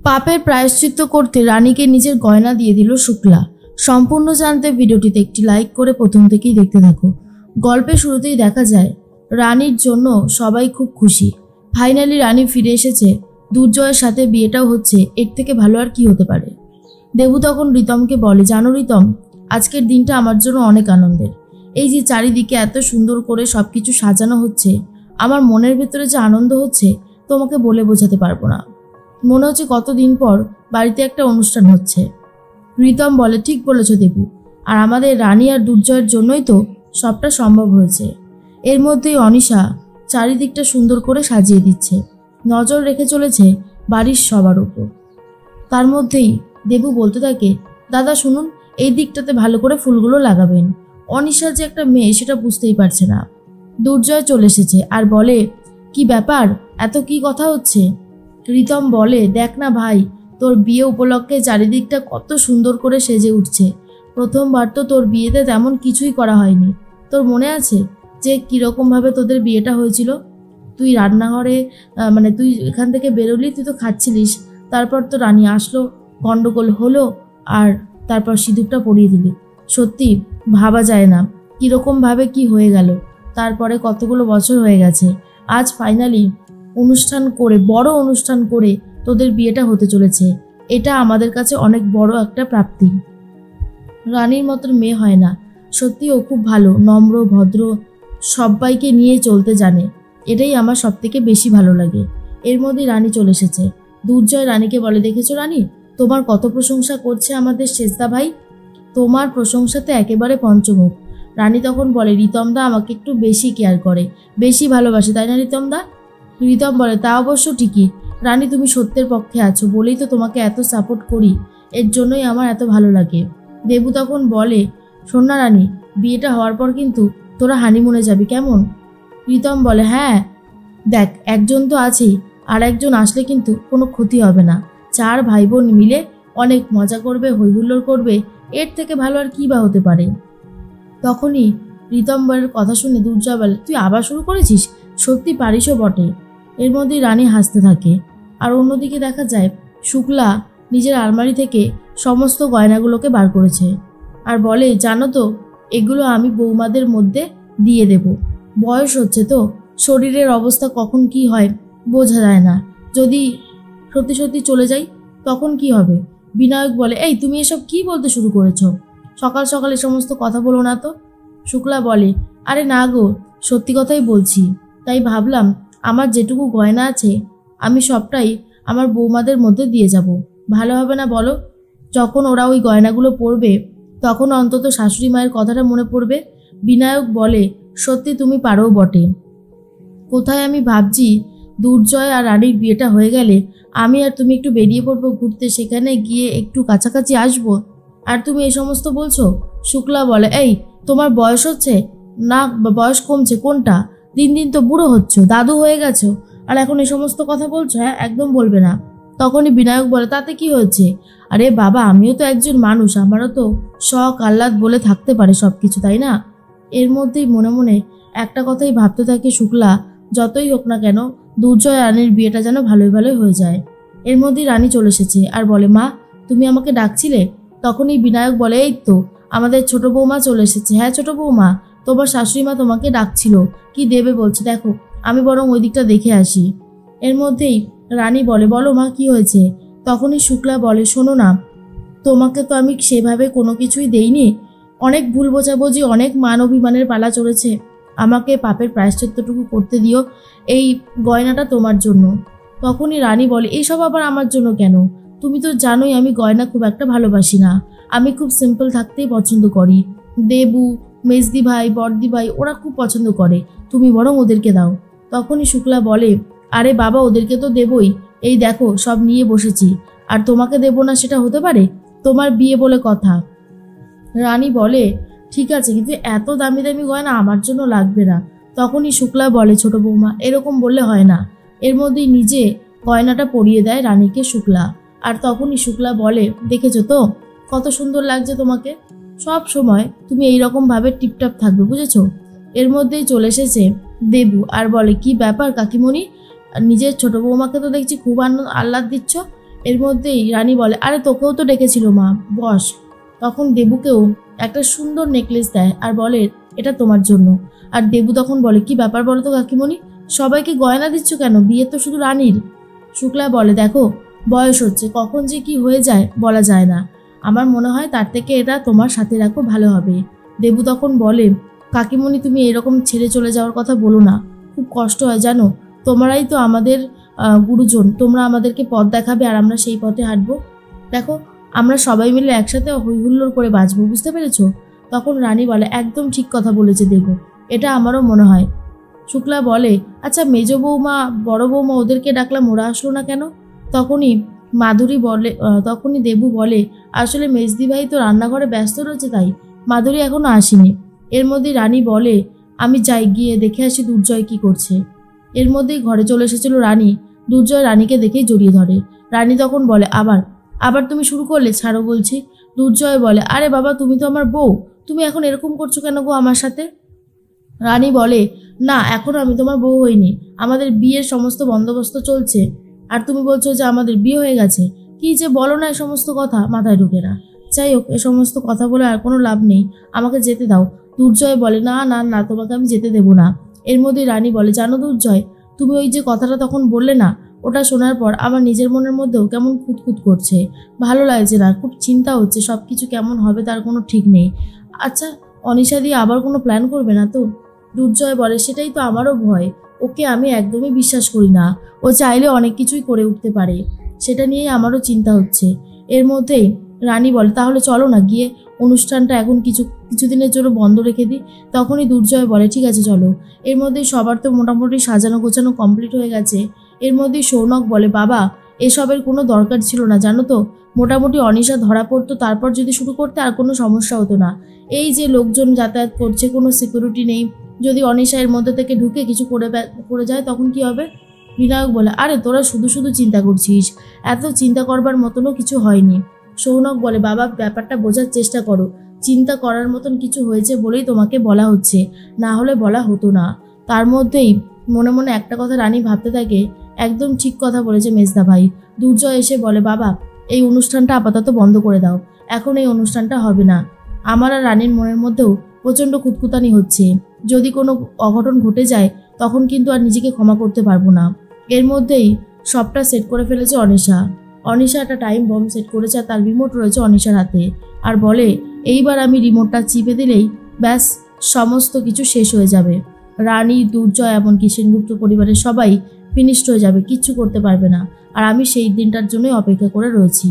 পাপের প্রায়শ্চিত্ত করতে রানীকে নিজের গয়না দিয়ে দিল শুক্লা। সম্পূর্ণ জানতে ভিডিওটিতে একটি লাইক করে প্রথম থেকেই দেখতে থাকো। গল্পের শুরুতেই দেখা যায় রানীর জন্য সবাই খুব খুশি। ফাইনালি রানী ফিরে এসেছে, দুর্জয়ের সাথে বিয়েটাও হচ্ছে, এর থেকে ভালো আর কি হতে পারে। দেবু তখন রিতমকে বলে, জানো রিতম, আজকের দিনটা আমার জন্য অনেক আনন্দের। এই যে চারিদিকে এত সুন্দর করে সবকিছু সাজানো হচ্ছে, আমার মনের ভেতরে যে আনন্দ হচ্ছে তোমাকে বলে বোঝাতে পারবো না। মনে হচ্ছে কতদিন পর বাড়িতে একটা অনুষ্ঠান হচ্ছে। রিতম বলে, ঠিক বলেছ দেবু, আর আমাদের রানী আর দুর্জয়ের জন্যই তো সবটা সম্ভব হয়েছে। এর মধ্যেই অনিশা চারিদিকটা সুন্দর করে সাজিয়ে দিচ্ছে, নজর রেখে চলেছে বাড়ির সবার উপর। তার মধ্যেই দেবু বলতে থাকে, দাদা শুনুন, এই দিকটাতে ভালো করে ফুলগুলো লাগাবেন। অনিশা যে একটা মেয়ে সেটা বুঝতেই পারছে না। দুর্জয় চলে এসেছে আর বলে, কি ব্যাপার, এত কি কথা হচ্ছে? রিতম বলে, দেখ না ভাই, তোর বিয়ে উপলক্ষে চারিদিকটা কত সুন্দর করে সেজে উঠছে। প্রথমবার তো তোর বিয়েতে তেমন কিছুই করা হয়নি। তোর মনে আছে যে কীরকমভাবে তোদের বিয়েটা হয়েছিল? তুই রান্নাঘরে তুই এখান থেকে বেরোলি, তুই তো খাচ্ছিলিস, তারপর তো রানী আসলো, গন্ডগোল হলো, আর তারপর সিঁদুরটা পরিয়ে দিলি। সত্যি ভাবা যায় না কীরকমভাবে কি হয়ে গেল। তারপরে কতগুলো বছর হয়ে গেছে, আজ ফাইনালি অনুষ্ঠান করে, বড় অনুষ্ঠান করে তোদের বিয়েটা হতে চলেছে। এটা আমাদের কাছে অনেক বড় একটা প্রাপ্তি। রানীর মতন মেয়ে হয় না। সত্যি ও খুব ভালো, নম্র, ভদ্র, সবাইকে নিয়ে চলতে জানে। এটাই আমার সব থেকে বেশি ভালো লাগে। এর মধ্যে রানী চলে এসেছে। দুর্জয় রানীকে বলে, দেখেছো রানী, তোমার কত প্রশংসা করছে আমাদের সেজদা ভাই, তোমার প্রশংসাতে একেবারে পঞ্চমুখ। রানী তখন বলে, রিতমদা আমাকে একটু বেশি কেয়ার করে, বেশি ভালোবাসে, তাই না রিতমদা? রিতম বলে, তা অবশ্য ঠিকই রানী, তুমি সত্যের পক্ষে আছো বলেই তো তোমাকে এত সাপোর্ট করি, এর জন্যই আমার এত ভালো লাগে। দেবু তখন বলে, শোন না রানী, বিয়েটা হওয়ার পর কিন্তু তোরা হানিমুনে যাবি, কেমন? রিতম বলে, হ্যাঁ দেখ, একজন তো আছেই, আর একজন আসলে কিন্তু কোনো ক্ষতি হবে না। 4 ভাই বোন মিলে অনেক মজা করবে, হইহুল্লোড় করবে, এর থেকে ভালো আর কি বা হতে পারে। তখনই রিতম্বরের কথা শুনে দুর্জয় বলে, তুই আবার শুরু করেছিস, সত্যি পারিসও বটে। এর মধ্যেই রানী হাসতে থাকে। আর অন্যদিকে দেখা যায় শুক্লা নিজের আলমারি থেকে সমস্ত গয়নাগুলোকে বার করেছে আর বলে, জানো তো, এগুলো আমি বৌমাদের মধ্যে দিয়ে দেব। বয়স হচ্ছে তো, শরীরের অবস্থা কখন কি হয় বোঝা যায় না, যদি সত্যি সত্যি চলে যাই তখন কি হবে? বিনায়ক বলে, এই তুমি এসব কি বলতে শুরু করেছো? সকাল সকাল এ সমস্ত কথা বলো না তো। শুক্লা বলে, আরে না গো, সত্যি কথাই বলছি, তাই ভাবলাম আমার যেটুকু গয়না আছে আমি সবটাই আমার বৌমাদের মধ্যে দিয়ে যাব। ভালো হবে না বলো? যখন ওরা ওই গয়নাগুলো পরবে তখন অন্তত শাশুড়ি মায়ের কথাটা মনে পড়বে। বিনায়ক বলে, সত্যি তুমি পারো বটে। কোথায় আমি ভাবছি দুর্জয় আর রানীর বিয়েটা হয়ে গেলে আমি আর তুমি একটু বেরিয়ে পড়বো ঘুরতে, সেখানে গিয়ে একটু কাছাকাছি আসবো, আর তুমি এই সমস্ত বলছো? শুক্লা বলে, এই তোমার বয়স হচ্ছে না, বয়স কমছে কোনটা? দিন দিন তো বুড়ো হচ্ছ, দাদু হয়ে গেছো, আর এখন এই সমস্ত কথা বলছো? হ্যাঁ, একদম বলবে না। তখনই বিনায়ক বলে, তাতে কি হয়েছে? আরে বাবা, আমিও তো একজন মানুষ, আমারও তো শখ আহ্লাদ বলে থাকতে পারে সব কিছু, তাই না? এর মধ্যেই মনে মনে একটা কথাই ভাবতে থাকে শুক্লা, যতই হোক না কেন দুর্জয় রানীর বিয়েটা যেন ভালোই ভালোই হয়ে যায়। এর মধ্যেই রানী চলে এসেছে আর বলে, মা তুমি আমাকে ডাকছিলে? তখনই বিনায়ক বলে, এই তো আমাদের ছোট বৌমা চলে এসেছে। হ্যাঁ ছোট বৌমা, তোমার শাশুড়ি মা তোমাকে ডাকছিল, কি দেবে বলছে, দেখো আমি বরং ওই দিকটা দেখে আসি। এর মধ্যেই রানী বলে, বলো মা কি হয়েছে? তখনই শুক্লা বলে, শোনো না, তোমাকে তো আমি সেভাবে কোনো কিছুই দেইনি, অনেক ভুল বোঝাবুঝি, অনেক মান অভিমানের পালা চলেছে, আমাকে পাপের প্রায়শ্চিত্তটুকু করতে দিও, এই গয়নাটা তোমার জন্য। তখনই রানী বলে, এইসব আবার আমার জন্য কেন? তুমি তো জানোই আমি গয়না খুব একটা ভালোবাসি না, আমি খুব সিম্পল থাকতেই পছন্দ করি। দেবু, মেজদি ভাই, বড়দি ভাই ওরা খুব পছন্দ করে, তুমি বরং ওদেরকে দাও। তখনই শুক্লা বলে, আরে বাবা, ওদেরকে তো দেবই, এই দেখো সব নিয়ে বসেছি, আর তোমাকে দেব না সেটা হতে পারে? তোমার বিয়ে বলে কথা। রানী বলে, ঠিক আছে, কিন্তু এত দামি দামি গয়না আমার জন্য লাগবে না। তখনই শুক্লা বলে, ছোট বৌমা এরকম বললে হয় না। এর মধ্যেই নিজে গয়নাটা পরিয়ে দেয় রানীকে শুক্লা। আর তখনই শুক্লা বলে, দেখেছো তো কত সুন্দর লাগছে তোমাকে, সব সময় তুমি এইরকমভাবে টিপটাপ থাকবে, বুঝেছো? এর মধ্যেই চলে এসেছে দেবু আর বলে, কি ব্যাপার কাকিমণি, নিজের ছোট বৌমাকে তো দেখছি খুব আহ্লাদ দিচ্ছ, এর মধ্যেই রানী বলে, আরে তোকেও তো ডেকেছিল মা, বস। তখন দেবুকেও একটা সুন্দর নেকলেস দেয় আর বলে, এটা তোমার জন্য। আর দেবু তখন বলে, কি ব্যাপার বলো তো কাকিমণি, সবাইকে গয়না দিচ্ছ কেন, বিয়ে তো শুধু রানীর। শুক্লা বলে, দেখো বয়স হচ্ছে, কখন যে কি হয়ে যায় বলা যায় না, আমার মনে হয় তার থেকে এটা তোমার সাথে রাখো, ভালো হবে। দেবু তখন বলে, কাকিমণি তুমি এরকম ছেড়ে চলে যাওয়ার কথা বলো না, খুব কষ্ট হয় জানো, তোমরাই তো আমাদের গুরুজন, তোমরা আমাদেরকে পথ দেখাবে আর আমরা সেই পথে হাঁটবো। দেখো আমরা সবাই মিলে একসাথে হই হুল্লোড় করে বাঁচবো, বুঝতে পেরেছো? তখন রানী বলে, একদম ঠিক কথা বলেছে দেবু, এটা আমারও মনে হয়। শুক্লা বলে, আচ্ছা মেজ বৌমা বড় বৌমা ওদেরকে ডাকলাম, ওরা আসলো না কেন? তখনই দেবু বলে, আসলে মেজদি ভাই তো রান্নাঘরে ব্যস্ত রয়েছে, তাই মাধুরী এখনো আসেনি। এর মধ্যে রানী বলে, আমি যাই, গিয়ে দেখে আসি দুর্জয় কি করছে। এর মধ্যেই ঘরে চলে এসেছিল রানী। দুর্জয় রানীকে দেখেই জড়িয়ে ধরে। রানী তখন বলে, আবার তুমি শুরু করলে, ছাড়ো বলছি। দুর্জয় বলে, আরে বাবা তুমি তো আমার বউ, তুমি এখন এরকম করছো কেন গো আমার সাথে? রানী বলে, না এখনো আমি তোমার বউ হইনি, আমাদের বিয়ের সমস্ত বন্দোবস্ত চলছে, আর তুমি বলছো যে আমাদের বিয়ে হয়ে গেছে। কি যে বলো না, এ সমস্ত কথা মাথায় ঢোকে না। যাই হোক, এ সমস্ত কথা বলে আর কোনো লাভ নেই, আমাকে যেতে দাও। দুর্জয় বলে, না না না, তোমাকে আমি যেতে দেবো না। এর মধ্যে রানী বলে, জানো দুর্জয়, তুমি ওই যে কথাটা তখন বললে না, ওটা শোনার পর আমার নিজের মনের মধ্যেও কেমন খুঁতখুত করছে, ভালো লাগছে না, খুব চিন্তা হচ্ছে, সব কিছু কেমন হবে তার কোনো ঠিক নেই। আচ্ছা অনিশা দিয়ে আবার কোনো প্ল্যান করবে না তো? দুর্জয় বলে, সেটাই তো আমারও ভয়, ওকে আমি একদমই বিশ্বাস করি না, ও চাইলে অনেক কিছুই করে উঠতে পারে, সেটা নিয়েই আমারও চিন্তা হচ্ছে। এর মধ্যেই রানী বলে, তাহলে চলো না, গিয়ে অনুষ্ঠানটা এখন কিছুদিনের জন্য বন্ধ রেখে দিই। তখনই দুর্জয় বলে, ঠিক আছে চলো। এর মধ্যেই সবার তো মোটামুটি সাজানো গোছানো কমপ্লিট হয়ে গেছে। এর মধ্যেই সৌনক বলে, বাবা এসবের কোনো দরকার ছিল না জানো তো, মোটামুটি অনিশা ধরা পড়তো, তারপর যদি শুরু করতে আর কোনো সমস্যা হতো না। এই যে লোকজন যাতায়াত করছে, কোনো সিকিউরিটি নেই, যদি অনিশা এর মধ্যে থেকে ঢুকে কিছু করে যায় তখন কি হবে? বিনায়ক বলে, আরে তোরা শুধু শুধু চিন্তা করছিস, এত চিন্তা করবার মতনও কিছু হয়নি। সৌনক বলে, বাবা ব্যাপারটা বোঝার চেষ্টা করো, চিন্তা করার মতন কিছু হয়েছে বলেই তোমাকে বলা হচ্ছে, না হলে বলা হতো না। তার মধ্যেই মনে মনে একটা কথা রানী ভাবতে থাকে, একদম ঠিক কথা বলেছে মেজদা ভাই। দুর্জয় এসে বলে, বাবা এই অনুষ্ঠানটা আপাতত বন্ধ করে দাও, এখন এই অনুষ্ঠানটা হবে না। আমার আর রানীর মনের মধ্যেও প্রচণ্ড খুঁতখুতানি হচ্ছে, যদি কোনো অঘটন ঘটে যায় তখন কিন্তু আর নিজেকে ক্ষমা করতে পারবো না। এর মধ্যেই সবটা সেট করে ফেলেছে অনিশা। অনিশা একটা টাইম বম্ব সেট করেছে আর তার রিমোট রয়েছে অনিশার হাতে, আর বলে, এইবার আমি রিমোটটা চিপে দিলেই ব্যাস সমস্ত কিছু শেষ হয়ে যাবে। রানী, দুর্জয়, এমনকি সেনগুপ্ত পরিবারের সবাই ফিনিশড হয়ে যাবে, কিচ্ছু করতে পারবে না, আর আমি সেই দিনটার জন্যই অপেক্ষা করে রয়েছি।